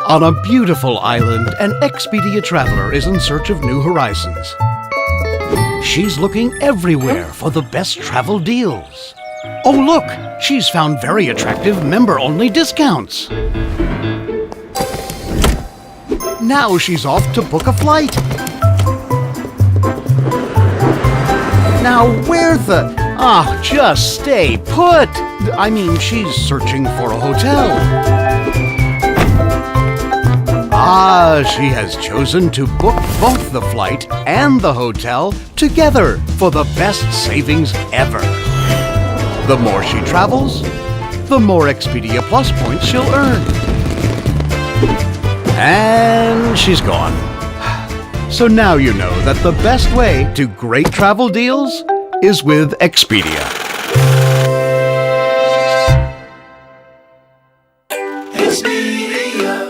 On a beautiful island, an Expedia traveler is in search of new horizons. She's looking everywhere for the best travel deals. Oh look, she's found very attractive member-only discounts. Now she's off to book a flight. Now where the... just stay put! I mean, she's searching for a hotel. She has chosen to book both the flight and the hotel together for the best savings ever. The more she travels, the more Expedia Plus points she'll earn. And she's gone. So now you know that the best way to great travel deals is with Expedia.